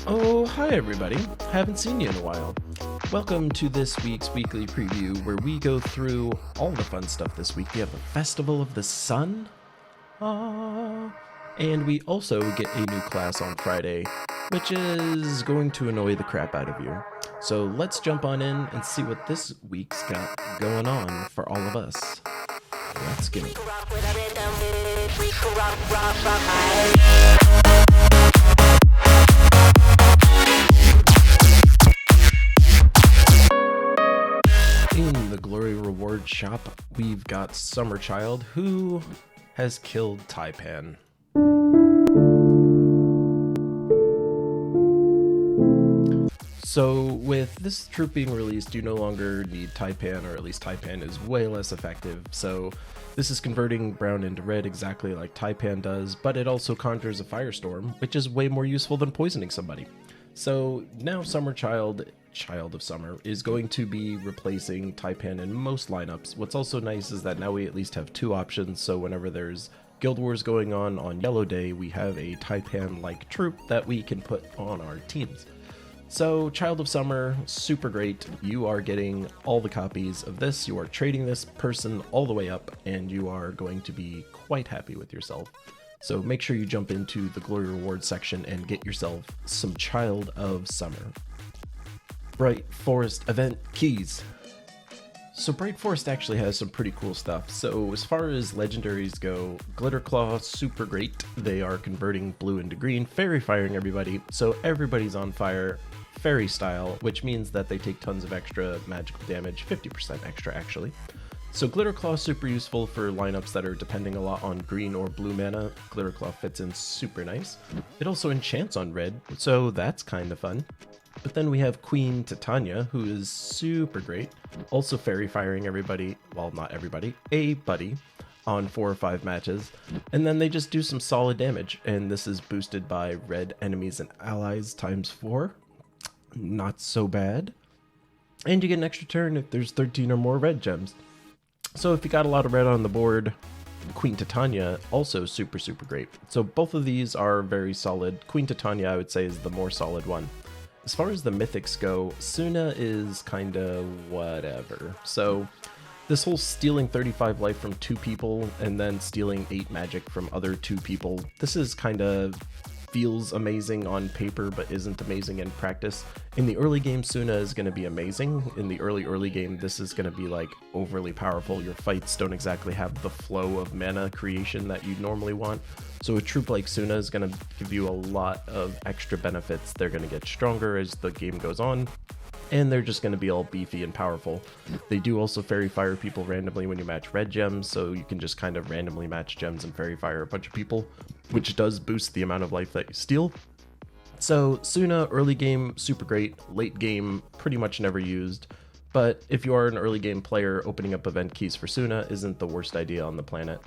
Oh, hi everybody. Haven't seen you in a while. Welcome to this week's weekly preview where we go through all the fun stuff this week. We have a Festival of the Sun. And we also get a new class on Friday, which is going to annoy the crap out of you. So let's jump on in and see what this week's got going on for all of us. Let's get it. In the Glory Reward shop, we've got Summerchild, who has killed Taipan. So with this troop being released, you no longer need Taipan, or at least Taipan is way less effective. So this is converting brown into red exactly like Taipan does, but it also conjures a firestorm, which is way more useful than poisoning somebody. So now Summerchild, Child of Summer, is going to be replacing Taipan in most lineups. What's also nice is that now we at least have two options, so whenever there's Guild Wars going on Yellow Day, we have a Taipan-like troop that we can put on our teams. So, Child of Summer, super great. You are getting all the copies of this, you are trading this person all the way up, and you are going to be quite happy with yourself. So make sure you jump into the Glory Reward section and get yourself some Child of Summer. Bright Forest event keys. So Bright Forest actually has some pretty cool stuff. So as far as legendaries go, Glitterclaw, super great. They are converting blue into green, fairy firing everybody, so everybody's on fire, fairy style, which means that they take tons of extra magical damage, 50% extra actually. So Glitterclaw is super useful for lineups that are depending a lot on green or blue mana. Glitterclaw fits in super nice. It also enchants on red, so that's kind of fun. But then we have Queen Titania, who is super great. Also fairy firing everybody, well not everybody, a buddy, on 4 or 5 matches. And then they just do some solid damage, and this is boosted by red enemies and allies times 4. Not so bad. And you get an extra turn if there's 13 or more red gems. So if you got a lot of red on the board, Queen Titania, also super great. So both of these are very solid. Queen Titania, I would say, is the more solid one. As far as the mythics go, Suna is kinda whatever. So this whole stealing 35 life from 2 people and then stealing 8 magic from other 2 people, this is kinda feels amazing on paper but isn't amazing in practice. In the early game, Suna is going to be amazing. In the early game, this is going to be like overly powerful. Your fights don't exactly have the flow of mana creation that you'd normally want. So a troop like Suna is going to give you a lot of extra benefits. They're going to get stronger as the game goes on, and they're just going to be all beefy and powerful. They do also fairy fire people randomly when you match red gems, so you can just kind of randomly match gems and fairy fire a bunch of people, which does boost the amount of life that you steal. So Suna, early game, super great. Late game, pretty much never used. But if you are an early game player, opening up event keys for Suna isn't the worst idea on the planet.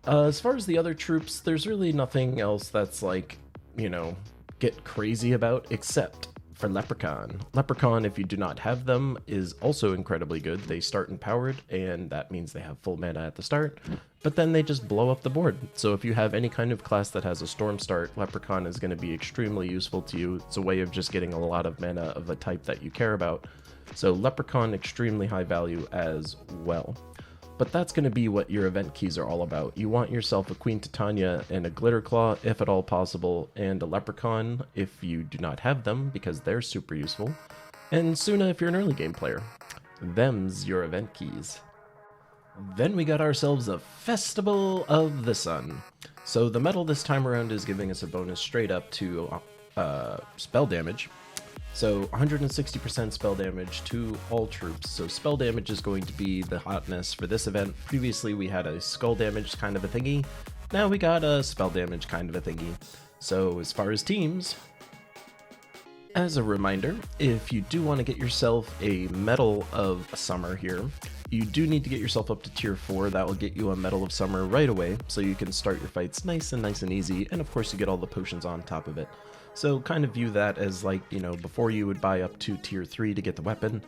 As far as the other troops, there's really nothing else that's like, you know, get crazy about, except for Leprechaun. Leprechaun, if you do not have them, is also incredibly good. They start empowered, and that means they have full mana at the start, but then they just blow up the board. So if you have any kind of class that has a storm start, Leprechaun is going to be extremely useful to you. It's a way of just getting a lot of mana of a type that you care about. So Leprechaun, extremely high value as well. But that's going to be what your event keys are all about. You want yourself a Queen Titania and a Glitterclaw, if at all possible, and a Leprechaun if you do not have them, because they're super useful, and Suna if you're an early game player. Them's your event keys. Then we got ourselves a Festival of the Sun. So the medal this time around is giving us a bonus straight up to spell damage. So 160% spell damage to all troops. So spell damage is going to be the hotness for this event. Previously we had a skull damage kind of a thingy. Now we got a spell damage kind of a thingy. So as far as teams, as a reminder, if you do want to get yourself a Medal of Summer here, you do need to get yourself up to tier 4. That will get you a Medal of Summer right away, so you can start your fights nice and easy, and of course you get all the potions on top of it. So kind of view that as like, you know, before you would buy up to tier 3 to get the weapon,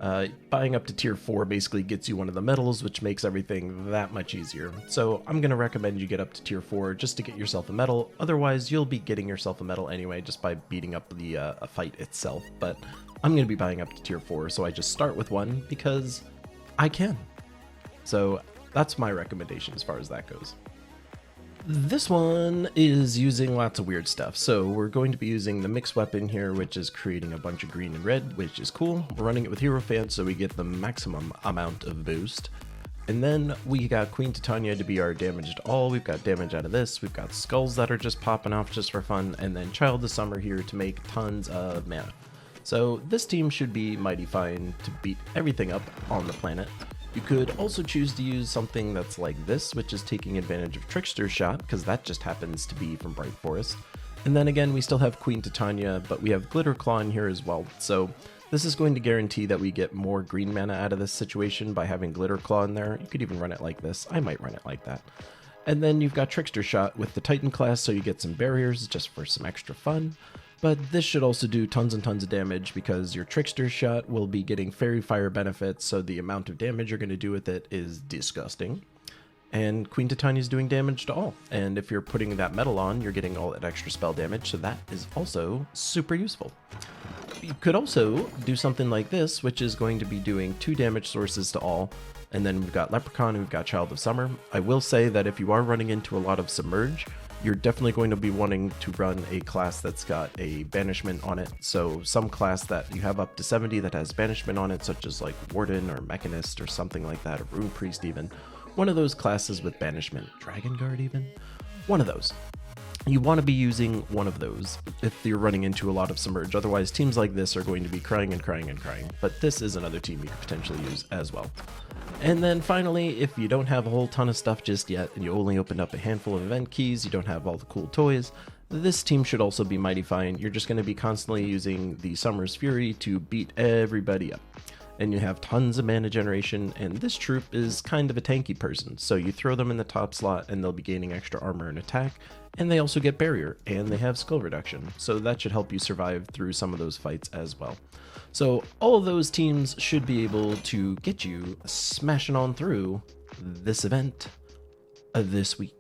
Buying up to tier 4 basically gets you one of the medals, which makes everything that much easier. So I'm going to recommend you get up to tier 4 just to get yourself a medal. Otherwise, you'll be getting yourself a medal anyway just by beating up the a fight itself. But I'm going to be buying up to tier 4, so I just start with one because I can. So that's my recommendation as far as that goes. This one is using lots of weird stuff. So we're going to be using the mixed weapon here, which is creating a bunch of green and red, which is cool. We're running it with Hierophant, so we get the maximum amount of boost. And then we got Queen Titania to be our damage to all. We've got damage out of this. We've got skulls that are just popping off just for fun. And then Child of Summer here to make tons of mana. So this team should be mighty fine to beat everything up on the planet. You could also choose to use something that's like this, which is taking advantage of Trickster's shot, because that just happens to be from Bright Forest. And then again, we still have Queen Titania, but we have Glitterclaw in here as well. So this is going to guarantee that we get more green mana out of this situation by having Glitterclaw in there. You could even run it like this. I might run it like that. And then you've got Trickster shot with the Titan class, so you get some barriers just for some extra fun. But this should also do tons and tons of damage because your Trickster shot will be getting Fairy Fire benefits, so the amount of damage you're going to do with it is disgusting. And Queen Titania is doing damage to all. And if you're putting that medal on, you're getting all that extra spell damage, so that is also super useful. You could also do something like this, which is going to be doing 2 damage sources to all. And then we've got Leprechaun and we've got Child of Summer. I will say that if you are running into a lot of Submerge, you're definitely going to be wanting to run a class that's got a banishment on it. So some class that you have up to 70 that has banishment on it, such as like Warden or Mechanist or something like that, or Rune Priest even. One of those classes with banishment. Dragon Guard even? One of those. You want to be using one of those if you're running into a lot of Submerge. Otherwise, teams like this are going to be crying and crying and crying. But this is another team you could potentially use as well. And then finally, if you don't have a whole ton of stuff just yet, and you only opened up a handful of event keys, you don't have all the cool toys, this team should also be mighty fine. You're just going to be constantly using the Summer's Fury to beat everybody up. And you have tons of mana generation, and this troop is kind of a tanky person, so you throw them in the top slot and they'll be gaining extra armor and attack, and they also get barrier, and they have skill reduction, so that should help you survive through some of those fights as well. So all of those teams should be able to get you smashing on through this event this week.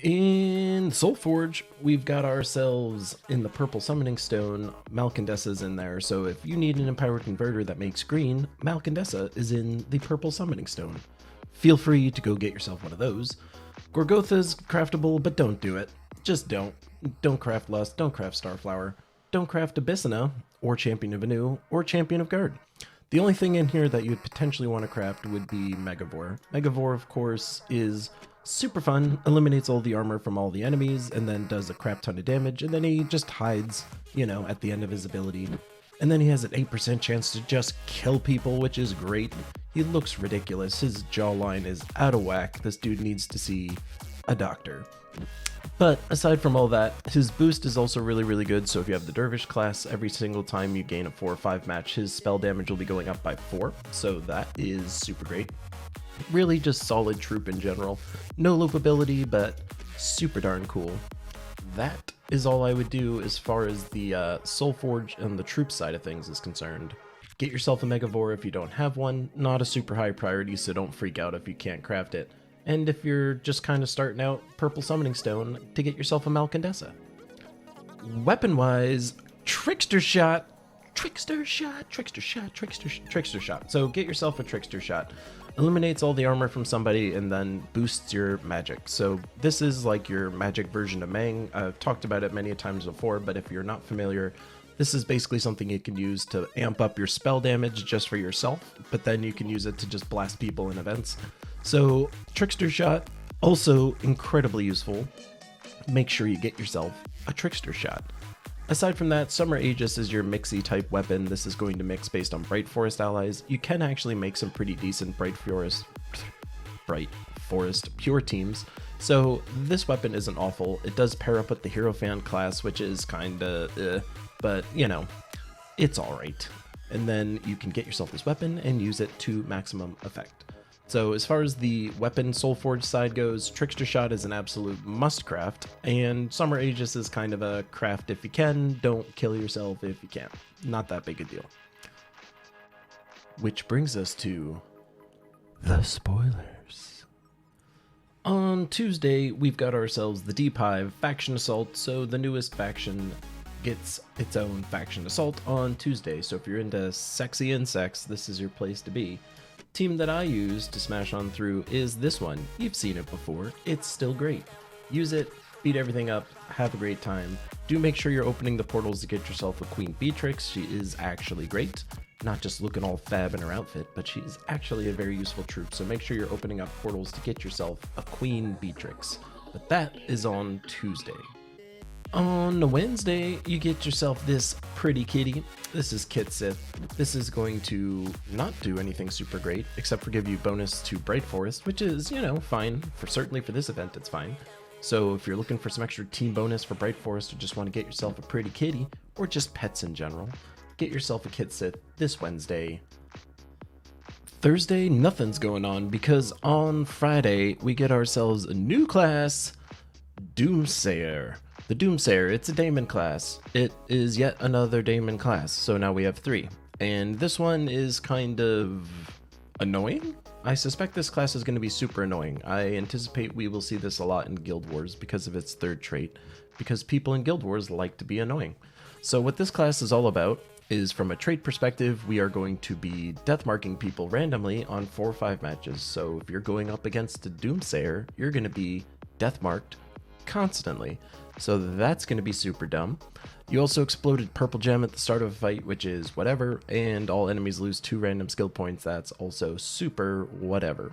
In Soulforge, we've got ourselves in the purple summoning stone, Malcandessa's in there, so if you need an empowered converter that makes green, Malcandessa is in the purple summoning stone. Feel free to go get yourself one of those. Gorgotha's craftable, but don't do it. Just don't. Don't craft Lust, don't craft Starflower, don't craft Abyssina, or Champion of Anu, or Champion of Guard. The only thing in here that you'd potentially want to craft would be Megavore. Megavore, of course, is super fun, eliminates all the armor from all the enemies, and then does a crap ton of damage, and then he just hides, you know, at the end of his ability. And then he has an 8% chance to just kill people, which is great. He looks ridiculous. His jawline is out of whack. This dude needs to see a doctor. But aside from all that, his boost is also really, really good. So if you have the Dervish class, every single time you gain a 4 or 5 match, his spell damage will be going up by 4. So that is super great. Really just solid troop in general. No loop ability, but super darn cool. That is all I would do as far as the Soulforge and the troop side of things is concerned. Get yourself a Megavore if you don't have one. Not a super high priority, so don't freak out if you can't craft it. And if you're just kind of starting out, Purple Summoning Stone to get yourself a Malcandessa. Weapon-wise, Trickster shot. Trickster shot. So get yourself a Trickster shot. Eliminates all the armor from somebody and then boosts your magic. So this is like your magic version of Mang. I've talked about it many times before, but if you're not familiar, this is basically something you can use to amp up your spell damage just for yourself, but then you can use it to just blast people in events. So Trickster shot, also incredibly useful. Make sure you get yourself a Trickster shot. Aside from that, Summer Aegis is your mixy type weapon. This is going to mix based on Bright Forest allies. You can actually make some pretty decent Bright Forest pure teams. So this weapon isn't awful. It does pair up with the Hierophant class, which is kinda but you know, it's alright. And then you can get yourself this weapon and use it to maximum effect. So as far as the weapon Soulforge side goes, Trickster Shot is an absolute must craft, and Summer Aegis is kind of a craft if you can, don't kill yourself if you can't. Not that big a deal. Which brings us to the spoilers. On Tuesday, we've got ourselves the Deep Hive Faction Assault, so the newest faction gets its own Faction Assault on Tuesday, so if you're into sexy insects, this is your place to be. Team that I use to smash on through is this one. You've seen it before, it's still great. Use it, beat everything up, have a great time. Do make sure you're opening the portals to get yourself a Queen Beatrix, she is actually great. Not just looking all fab in her outfit, but she's actually a very useful troop, so make sure you're opening up portals to get yourself a Queen Beatrix. But that is on Tuesday. On Wednesday, you get yourself this pretty kitty. This is Kit Sith. This is going to not do anything super great, except for give you bonus to Bright Forest, which is, fine. Certainly for this event, it's fine. So if you're looking for some extra team bonus for Bright Forest, or just want to get yourself a pretty kitty, or just pets in general, get yourself a Kit Sith this Wednesday. Thursday, nothing's going on, because on Friday, we get ourselves a new class, Doomsayer. The Doomsayer, it's a Daemon class. It is yet another Daemon class, so now we have 3. And this one is kind of annoying? I suspect this class is going to be super annoying. I anticipate we will see this a lot in Guild Wars because of its 3rd trait, because people in Guild Wars like to be annoying. So what this class is all about is, from a trait perspective, we are going to be deathmarking people randomly on 4 or 5 matches. So if you're going up against a Doomsayer, you're going to be deathmarked constantly. So that's going to be super dumb. You also exploded Purple Gem at the start of a fight, which is whatever, and all enemies lose 2 random skill points. That's also super whatever.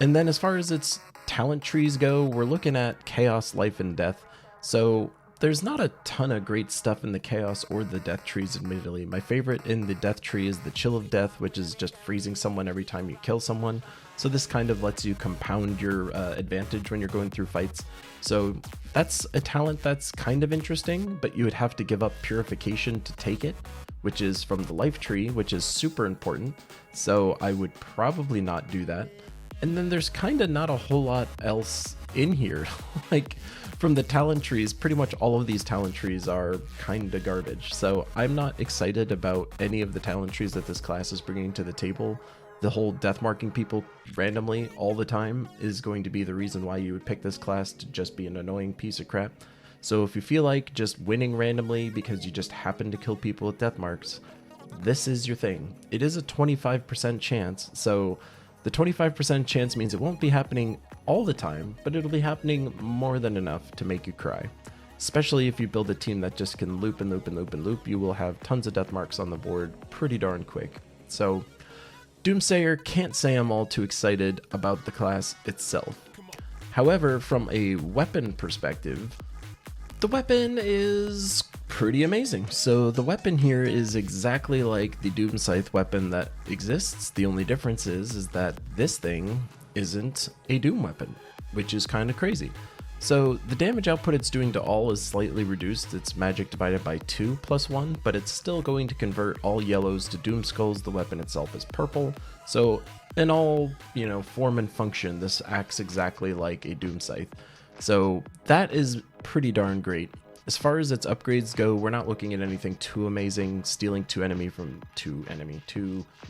And then as far as its talent trees go, we're looking at Chaos, Life, and Death. So there's not a ton of great stuff in the Chaos or the Death trees, admittedly. My favorite in the Death tree is the Chill of Death, which is just freezing someone every time you kill someone. So this kind of lets you compound your advantage when you're going through fights. So that's a talent that's kind of interesting, but you would have to give up Purification to take it, which is from the Life tree, which is super important. So I would probably not do that. And then there's kind of not a whole lot else in here. Like, from the talent trees, pretty much all of these talent trees are kind of garbage. So I'm not excited about any of the talent trees that this class is bringing to the table. The whole deathmarking people randomly all the time is going to be the reason why you would pick this class to just be an annoying piece of crap. So if you feel like just winning randomly because you just happen to kill people with death marks, this is your thing. It is a 25% chance, so the 25% chance means it won't be happening all the time, but it'll be happening more than enough to make you cry. Especially if you build a team that just can loop and loop and loop and loop, you will have tons of death marks on the board pretty darn quick. So Doomsayer, can't say I'm all too excited about the class itself. However, from a weapon perspective, the weapon is pretty amazing. So the weapon here is exactly like the Doom Scythe weapon that exists. The only difference is that this thing isn't a Doom weapon, which is kind of crazy. So the damage output it's doing to all is slightly reduced. It's magic divided by 2 plus 1, but it's still going to convert all yellows to Doom Skulls. The weapon itself is purple. So in all, form and function, this acts exactly like a Doom Scythe. So that is pretty darn great. As far as its upgrades go, we're not looking at anything too amazing. Stealing 2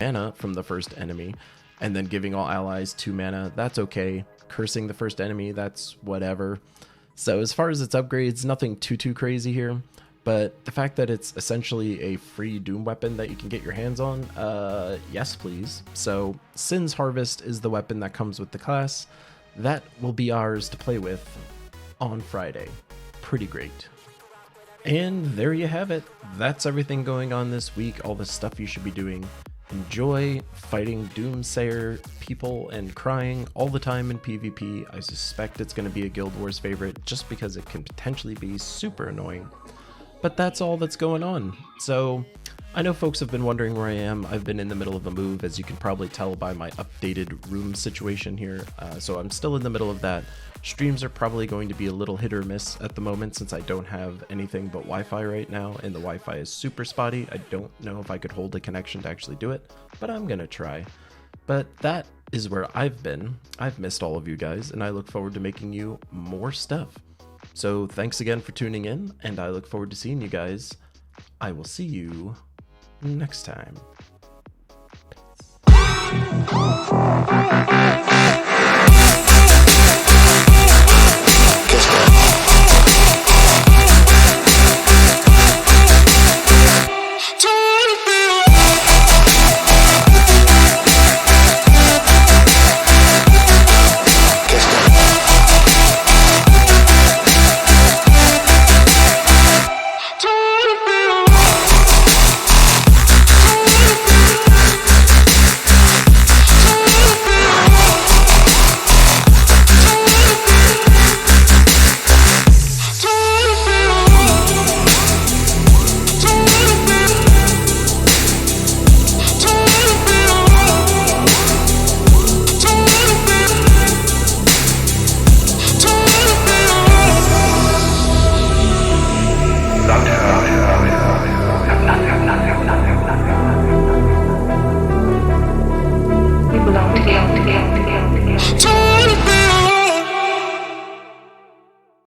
mana from the first enemy, and then giving all allies 2 mana, that's okay. Cursing the first enemy, that's whatever. So as far as its upgrades, nothing too crazy here, but the fact that it's essentially a free Doom weapon that you can get your hands on, yes please. So Sin's Harvest is the weapon that comes with the class. That will be ours to play with on Friday. Pretty great. And there you have it. That's everything going on this week, all the stuff you should be doing. Enjoy fighting Doomsayer people and crying all the time in PvP. I suspect it's going to be a Guild Wars favorite just because it can potentially be super annoying. But that's all that's going on. So I know folks have been wondering where I am. I've been in the middle of a move, as you can probably tell by my updated room situation here. So I'm still in the middle of that. Streams are probably going to be a little hit or miss at the moment since I don't have anything but Wi-Fi right now, and the Wi-Fi is super spotty. I don't know if I could hold a connection to actually do it, but I'm gonna try. But that is where I've been. I've missed all of you guys, and I look forward to making you more stuff. So thanks again for tuning in, and I look forward to seeing you guys. I will see you next time.